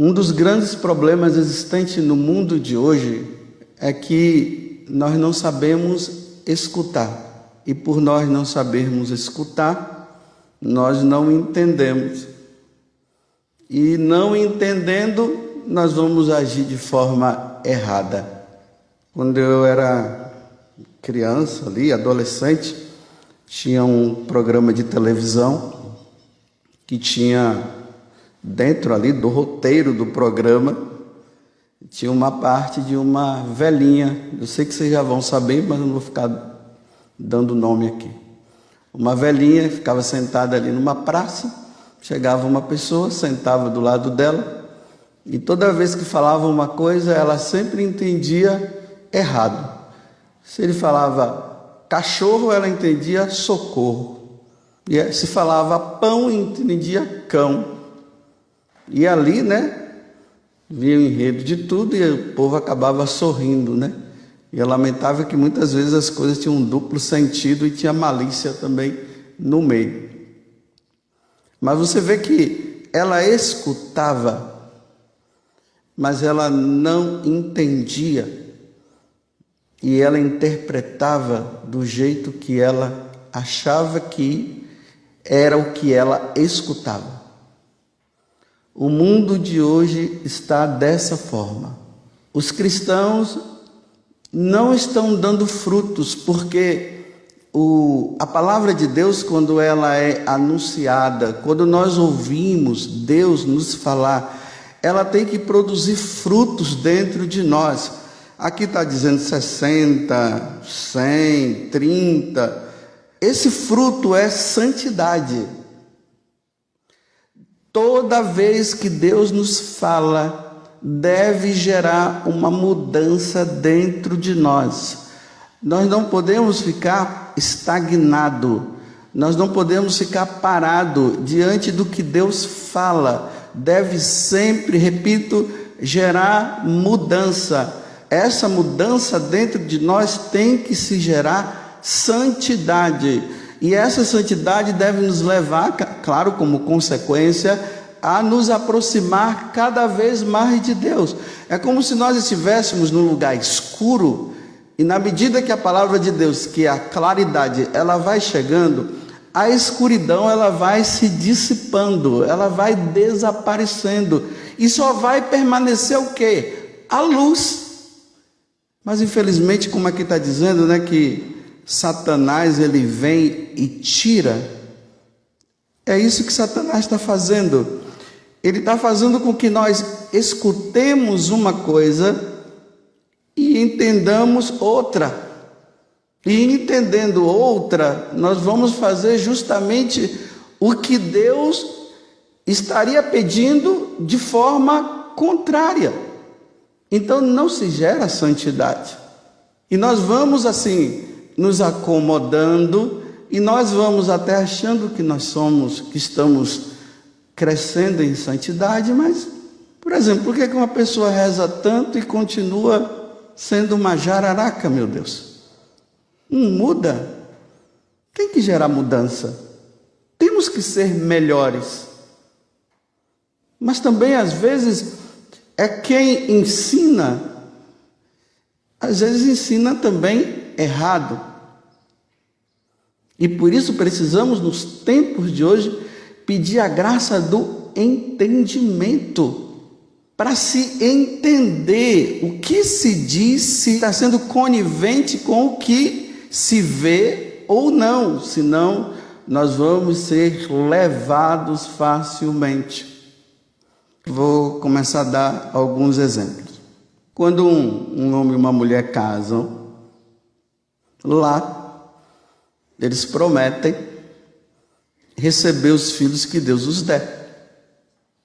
Um dos grandes problemas existentes no mundo de hoje é que nós não sabemos escutar. E por nós não sabermos escutar, nós não entendemos. E não entendendo, nós vamos agir de forma errada. Quando eu era criança ali, adolescente, tinha um programa de televisão que tinha dentro ali do roteiro do programa, tinha uma parte de uma velhinha. Eu sei que vocês já vão saber, mas eu não vou ficar dando nome aqui. Uma velhinha ficava sentada ali numa praça, chegava uma pessoa, sentava do lado dela, e toda vez que falava uma coisa, ela sempre entendia errado. Se ele falava cachorro, ela entendia socorro. E se falava pão, entendia cão. E ali, via o enredo de tudo e o povo acabava sorrindo, E eu lamentava que muitas vezes as coisas tinham um duplo sentido e tinha malícia também no meio. Mas você vê que ela escutava, mas ela não entendia. E ela interpretava do jeito que ela achava que era o que ela escutava. O mundo de hoje está dessa forma. Os cristãos não estão dando frutos, porque a palavra de Deus, quando ela é anunciada, quando nós ouvimos Deus nos falar, ela tem que produzir frutos dentro de nós. Aqui está dizendo 60, 100, 30. Esse fruto é santidade. Toda vez que Deus nos fala, deve gerar uma mudança dentro de nós. Nós não podemos ficar estagnado, nós não podemos ficar parado diante do que Deus fala. Deve sempre, repito, gerar mudança. Essa mudança dentro de nós tem que se gerar santidade. E essa santidade deve nos levar, claro, como consequência, a nos aproximar cada vez mais de Deus. É como se nós estivéssemos num lugar escuro, e na medida que a palavra de Deus, que é a claridade, ela vai chegando, a escuridão ela vai se dissipando, ela vai desaparecendo, e só vai permanecer o quê? A luz. Mas infelizmente, como aqui está dizendo, que Satanás ele vem e tira. É isso que Satanás está fazendo. Ele está fazendo com que nós escutemos uma coisa e entendamos outra. E entendendo outra, nós vamos fazer justamente o que Deus estaria pedindo de forma contrária. Então não se gera santidade. E nós vamos assim nos acomodando, e nós vamos até achando que que estamos crescendo em santidade, mas, por exemplo, por que uma pessoa reza tanto e continua sendo uma jararaca, meu Deus? Não muda. Tem que gerar mudança. Temos que ser melhores. Mas também, às vezes, é quem ensina, às vezes ensina também errado. E por isso precisamos, nos tempos de hoje, pedir a graça do entendimento, para se entender o que se diz, se está sendo conivente com o que se vê ou não, senão nós vamos ser levados facilmente. Vou começar a dar alguns exemplos. Quando um homem e uma mulher casam, lá eles prometem receber os filhos que Deus os der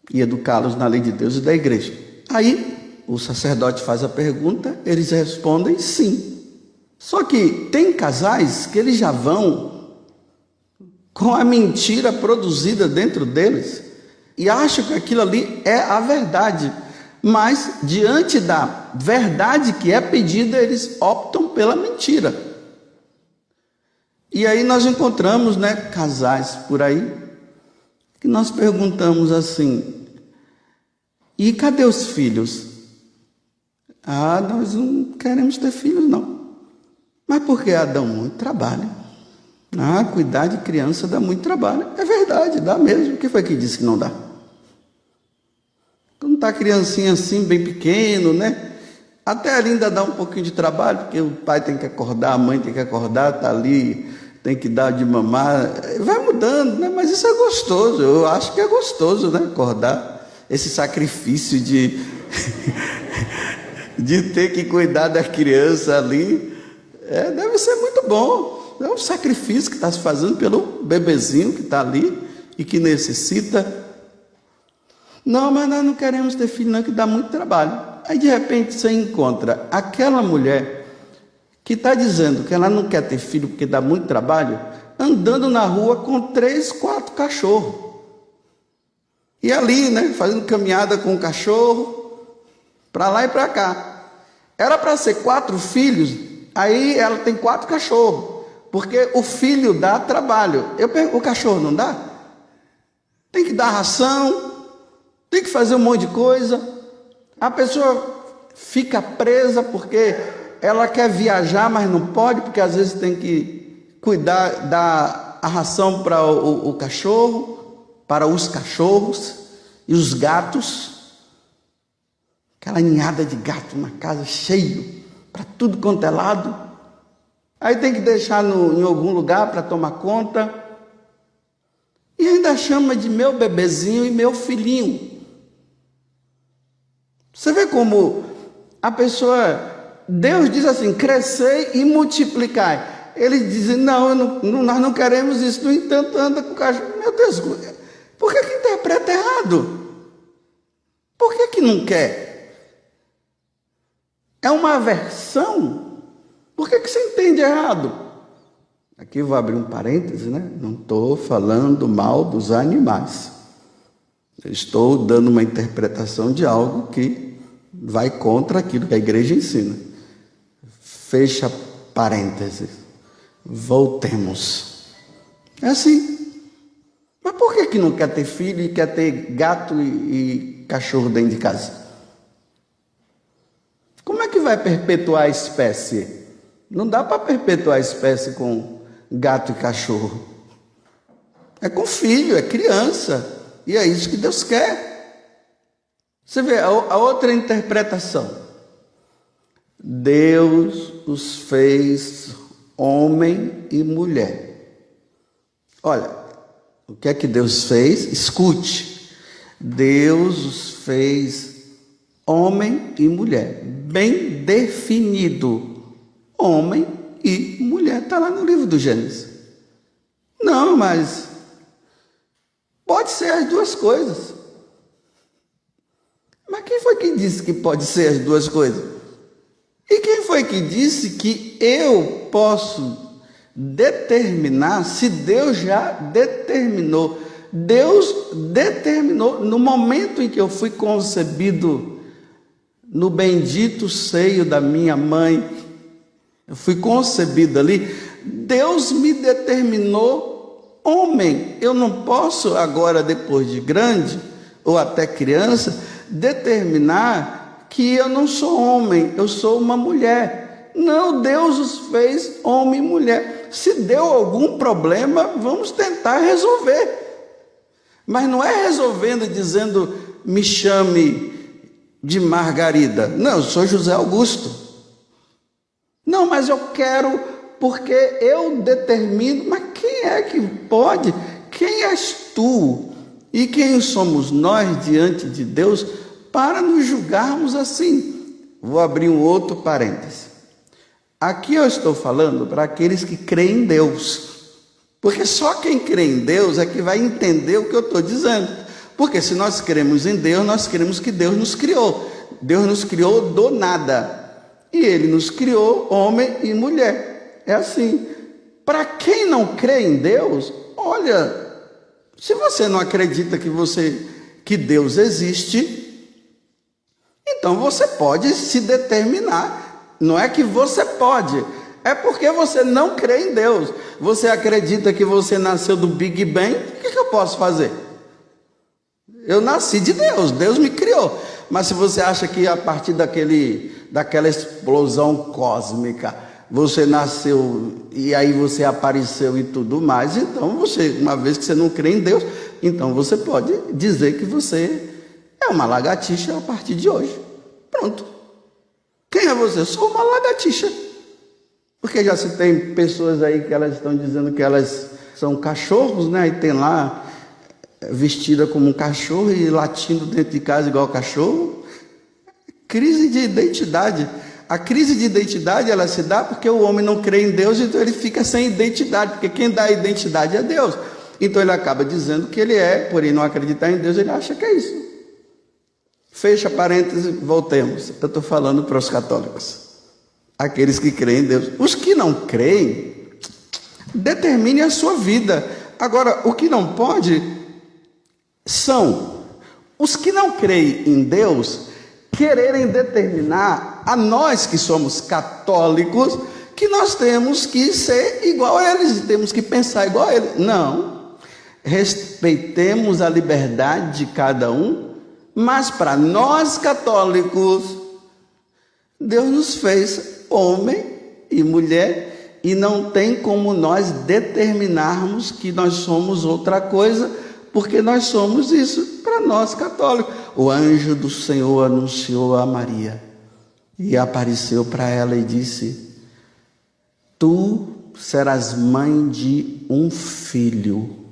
e educá-los na lei de Deus e da igreja. Aí o sacerdote faz a pergunta, eles respondem sim. Só que tem casais que eles já vão com a mentira produzida dentro deles e acham que aquilo ali é a verdade. Mas diante da verdade que é pedida, eles optam pela mentira. E aí nós encontramos, casais por aí, que nós perguntamos assim: E cadê os filhos? Ah, nós não queremos ter filhos, não. Mas por que Adão? Muito trabalho. Ah, cuidar de criança dá muito trabalho. É verdade, dá mesmo. Quem foi que disse que não dá? Quando está a criancinha assim, bem pequeno, né? Até ali ainda dá um pouquinho de trabalho, porque o pai tem que acordar, a mãe tem que acordar, está ali, tem que dar de mamar. Vai mudando, né? Mas isso é gostoso. Eu acho que é gostoso, né? Acordar. Esse sacrifício de, de ter que cuidar da criança ali, deve ser muito bom. É um sacrifício que está se fazendo pelo bebezinho que está ali e que necessita. Não, mas nós não queremos ter filho não, que dá muito trabalho. Aí de repente você encontra aquela mulher que está dizendo que ela não quer ter filho porque dá muito trabalho, andando na rua com 3, 4 cachorros. E ali, né, fazendo caminhada com o cachorro, para lá e para cá. Era para ser 4 filhos, aí ela tem 4 cachorros. Porque o filho dá trabalho. O cachorro não dá? Tem que dar ração, tem que fazer um monte de coisa. A pessoa fica presa porque ela quer viajar, mas não pode, porque às vezes tem que cuidar da ração para o cachorro, para os cachorros e os gatos. Aquela ninhada de gato na casa, cheio, para tudo quanto é lado. Aí tem que deixar em algum lugar para tomar conta. E ainda chama de meu bebezinho e meu filhinho. Você vê como a pessoa... Deus diz assim, crescei e multiplicai. Eles dizem, não, nós não queremos isso. No entanto, anda com o cachorro. Meu Deus, por que interpreta errado? Por que não quer? É uma aversão. Por que você entende errado? Aqui eu vou abrir um parêntese, né? Não estou falando mal dos animais. Eu estou dando uma interpretação de algo que vai contra aquilo que a igreja ensina. Fecha parênteses. Voltemos. É assim. Mas por que não quer ter filho e quer ter gato e cachorro dentro de casa? Como é que vai perpetuar a espécie? Não dá para perpetuar a espécie com gato e cachorro. É com filho, é criança. E é isso que Deus quer. Você vê a outra interpretação. Deus os fez homem e mulher. Olha, o que é que Deus fez? Escute. Deus os fez homem e mulher. Bem definido. Homem e mulher, está lá no livro do Gênesis. Não, mas pode ser as duas coisas. Mas quem foi que disse que pode ser as duas coisas? E quem foi que disse que eu posso determinar se Deus já determinou? Deus determinou no momento em que eu fui concebido no bendito seio da minha mãe. Eu fui concebido ali, Deus me determinou homem. Eu não posso agora, depois de grande, ou até criança, determinar que eu não sou homem, eu sou uma mulher. Não, Deus os fez homem e mulher. Se deu algum problema, vamos tentar resolver. Mas não é resolvendo dizendo, me chame de Margarida. Não, eu sou José Augusto. Não, mas eu quero porque eu determino. Mas quem é que pode? Quem és tu? E quem somos nós diante de Deus para nos julgarmos assim? Vou abrir um outro parêntese. Aqui eu estou falando para aqueles que creem em Deus. Porque só quem crê em Deus é que vai entender o que eu estou dizendo. Porque se nós cremos em Deus, nós cremos que Deus nos criou. Deus nos criou do nada. E Ele nos criou homem e mulher. É assim. Para quem não crê em Deus, olha, se você não acredita que Deus existe, então você pode se determinar. Não é que você pode, é porque você não crê em Deus. Você acredita que você nasceu do Big Bang, o que eu posso fazer? Eu nasci de Deus, Deus me criou. Mas se você acha que a partir daquela explosão cósmica, você nasceu e aí você apareceu e tudo mais, então você, uma vez que você não crê em Deus, então você pode dizer que você é uma lagartixa a partir de hoje. Pronto. Quem é você? Eu sou uma lagartixa. Porque já se tem pessoas aí que elas estão dizendo que elas são cachorros, né? E tem lá vestida como um cachorro e latindo dentro de casa igual cachorro. Crise de identidade. A crise de identidade, ela se dá porque o homem não crê em Deus, então ele fica sem identidade, porque quem dá a identidade é Deus. Então ele acaba dizendo que ele é, porém não acreditar em Deus, ele acha que é isso. Fecha parênteses, voltemos. Eu estou falando para os católicos, aqueles que creem em Deus. Os que não creem, determine a sua vida. Agora, o que não pode são os que não creem em Deus quererem determinar a nós que somos católicos que nós temos que ser igual a eles, temos que pensar igual a eles. Não, respeitemos a liberdade de cada um, mas para nós católicos, Deus nos fez homem e mulher e não tem como nós determinarmos que nós somos outra coisa, porque nós somos isso para nós católicos. O anjo do Senhor anunciou a Maria e apareceu para ela e disse: tu serás mãe de um filho,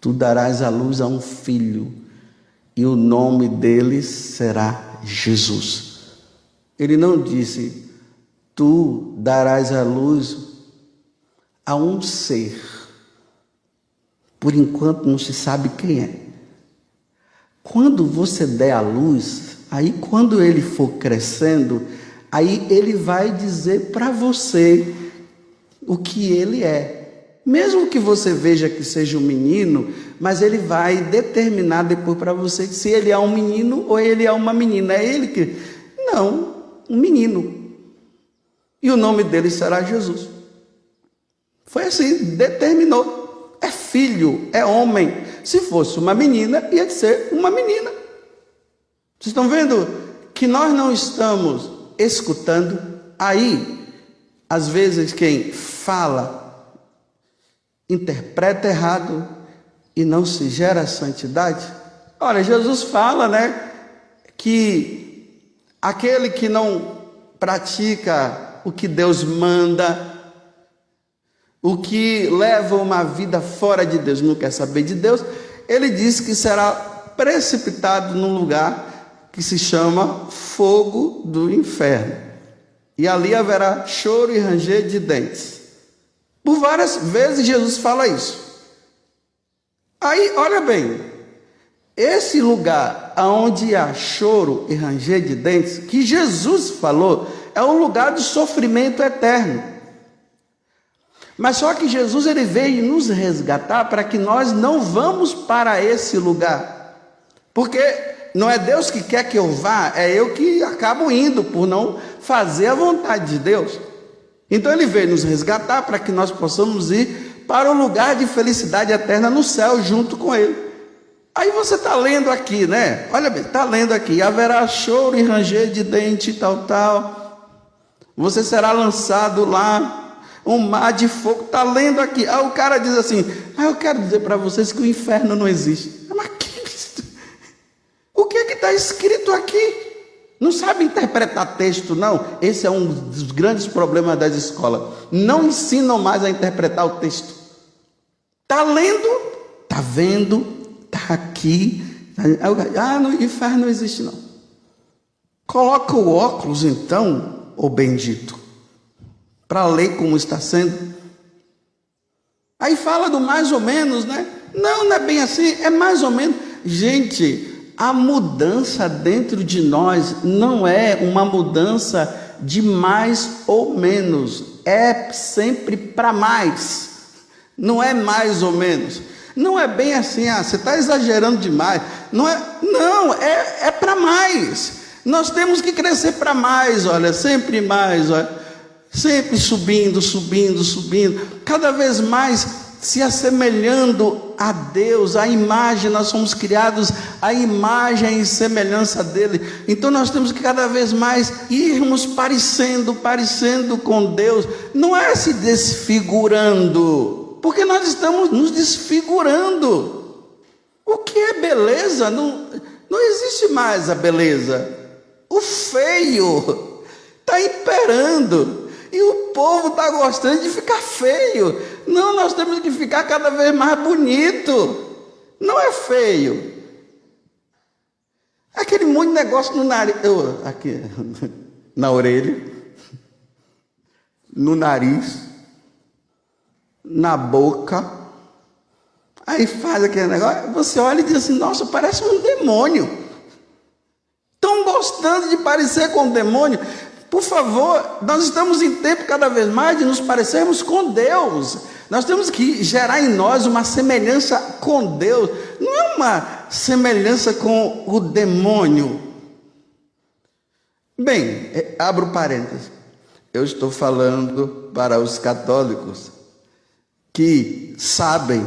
tu darás à luz a um filho e o nome dele será Jesus. Ele não disse: tu darás à luz a um ser, por enquanto não se sabe quem é. Quando você der à luz, aí quando ele for crescendo, aí ele vai dizer para você o que ele é. Mesmo que você veja que seja um menino, mas ele vai determinar depois para você se ele é um menino ou ele é uma menina. É ele que... Não, um menino. E o nome dele será Jesus. Foi assim, determinou. É filho, é homem. Se fosse uma menina, ia ser uma menina. Vocês estão vendo que nós não estamos escutando? Aí, às vezes, quem fala, interpreta errado e não se gera santidade. Olha, Jesus fala, né, que aquele que não pratica o que Deus manda, o que leva uma vida fora de Deus, não quer saber de Deus, ele diz que será precipitado num lugar que se chama fogo do inferno. E ali haverá choro e ranger de dentes. Por várias vezes Jesus fala isso. Aí, olha bem, esse lugar onde há choro e ranger de dentes, que Jesus falou, é um lugar de sofrimento eterno. Mas só que Jesus ele veio nos resgatar para que nós não vamos para esse lugar. Porque não é Deus que quer que eu vá, é eu que acabo indo por não fazer a vontade de Deus. Então ele veio nos resgatar para que nós possamos ir para o lugar de felicidade eterna no céu junto com ele. Aí você está lendo aqui, né? Olha bem, está lendo aqui: haverá choro e ranger de dente, tal. Você será lançado lá, um mar de fogo. Está lendo aqui. Aí o cara diz assim: eu quero dizer para vocês que o inferno não existe. Mas o que está escrito aqui? Não sabe interpretar texto, não? Esse é um dos grandes problemas das escolas. Não ensinam mais a interpretar o texto. Está lendo, está vendo, está aqui. No inferno não existe, não. Coloca o óculos, então, ô bendito, para ler como está sendo. Aí fala do mais ou menos, né? Não é bem assim, é mais ou menos. Gente, a mudança dentro de nós não é uma mudança de mais ou menos, é sempre para mais, não é mais ou menos. Não é bem assim, você está exagerando demais. Não, é para mais. Nós temos que crescer para mais, olha, sempre mais, olha, sempre subindo, cada vez mais se assemelhando a Deus, a imagem, nós somos criados à imagem e semelhança dele. Então nós temos que cada vez mais irmos parecendo com Deus. Não é se desfigurando, porque nós estamos nos desfigurando. O que é beleza? Não existe mais a beleza. O feio está imperando. E o povo está gostando de ficar feio. Não, nós temos que ficar cada vez mais bonito. Não é feio. Aquele monte de negócio no nariz, aqui, na orelha, no nariz, na boca. Aí faz aquele negócio, você olha e diz assim, nossa, parece um demônio. Estão gostando de parecer com um demônio. Por favor, nós estamos em tempo cada vez mais de nos parecermos com Deus. Nós temos que gerar em nós uma semelhança com Deus. Não é uma semelhança com o demônio. Bem, abro parênteses. Eu estou falando para os católicos que sabem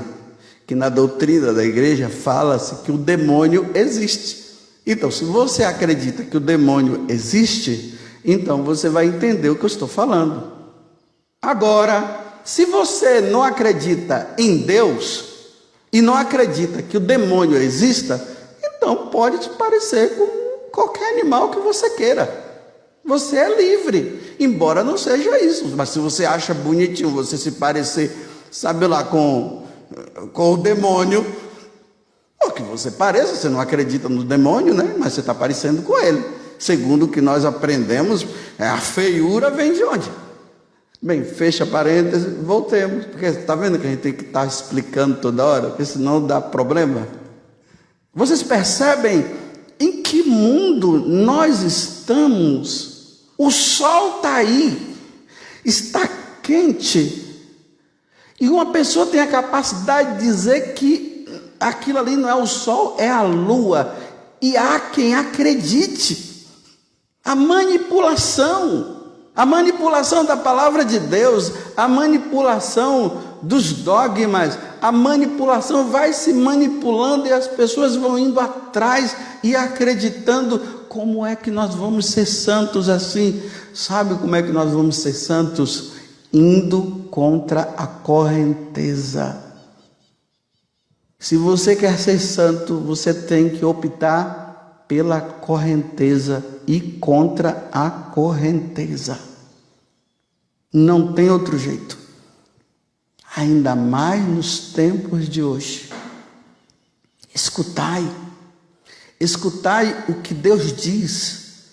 que na doutrina da igreja fala-se que o demônio existe. Então, se você acredita que o demônio existe, então você vai entender o que eu estou falando. Agora, se você não acredita em Deus e não acredita que o demônio exista, então pode te parecer com qualquer animal que você queira. Você é livre, embora não seja isso. Mas se você acha bonitinho você se parecer, sabe lá, com o demônio, ou que você pareça, você não acredita no demônio, né? Mas você está parecendo com ele. Segundo o que nós aprendemos, a feiura vem de onde? Bem, fecha parênteses, voltemos, porque está vendo que a gente tem que estar explicando toda hora, porque senão dá problema. Vocês percebem em que mundo nós estamos? O sol está aí, está quente, e uma pessoa tem a capacidade de dizer que aquilo ali não é o sol, é a lua, e há quem acredite. A manipulação da palavra de Deus, a manipulação dos dogmas, a manipulação vai se manipulando e as pessoas vão indo atrás e acreditando. Como é que nós vamos ser santos assim? Sabe como é que nós vamos ser santos? Indo contra a correnteza. Se você quer ser santo, você tem que optar pela correnteza e contra a correnteza. Não tem outro jeito. Ainda mais nos tempos de hoje. Escutai o que Deus diz.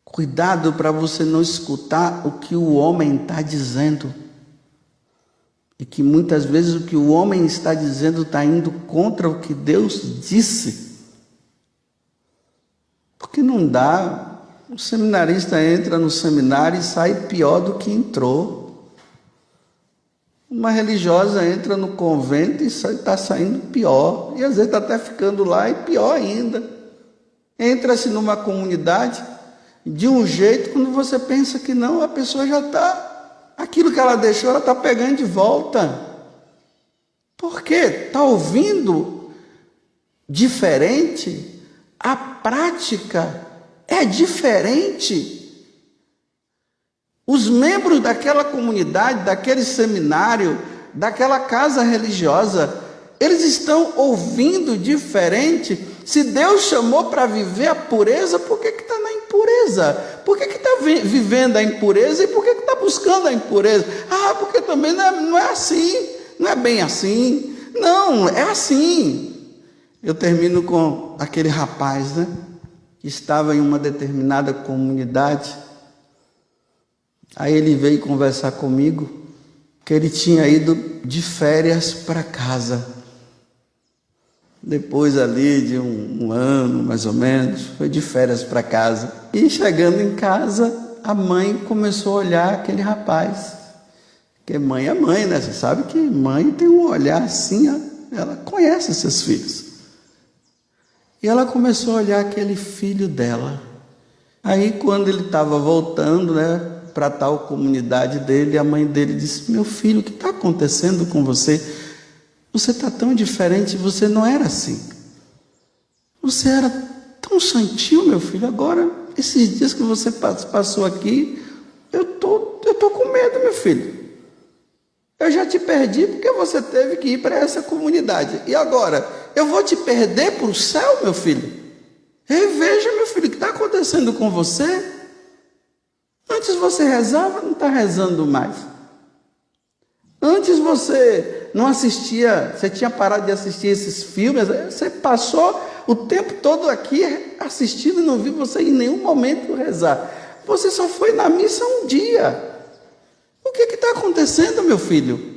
Cuidado para você não escutar o que o homem está dizendo. E que muitas vezes o que o homem está dizendo está indo contra o que Deus disse. Porque não dá, o seminarista entra no seminário e sai pior do que entrou. Uma religiosa entra no convento e está saindo pior. E às vezes está até ficando lá e pior ainda. Entra-se numa comunidade de um jeito, quando você pensa que não, a pessoa já está, aquilo que ela deixou, ela está pegando de volta. Por quê? Está ouvindo diferente? A prática é diferente. Os membros daquela comunidade, daquele seminário, daquela casa religiosa, eles estão ouvindo diferente. Se Deus chamou para viver a pureza, por que está na impureza? Por que está vivendo a impureza e por que está buscando a impureza? Porque também não é assim, não é bem assim. Não, é assim. Eu termino com aquele rapaz, né? Que estava em uma determinada comunidade. Aí ele veio conversar comigo, que ele tinha ido de férias para casa. Depois ali de um ano, mais ou menos, foi de férias para casa. E chegando em casa, a mãe começou a olhar aquele rapaz. Porque mãe é mãe, né? Você sabe que mãe tem um olhar assim, ela conhece seus filhos. E ela começou a olhar aquele filho dela. Aí quando ele estava voltando, né, para tal comunidade dele, a mãe dele disse: meu filho, o que está acontecendo com você? Você está tão diferente, você não era assim. Você era tão santinho, meu filho. Agora, esses dias que você passou aqui, eu tô com medo, meu filho. Eu já te perdi porque você teve que ir para essa comunidade. E agora, eu vou te perder para o céu, meu filho? Reveja, meu filho, o que está acontecendo com você? Antes você rezava, não está rezando mais. Antes você não assistia, você tinha parado de assistir esses filmes, você passou o tempo todo aqui assistindo e não viu você em nenhum momento rezar. Você só foi na missa um dia. O que está acontecendo, meu filho?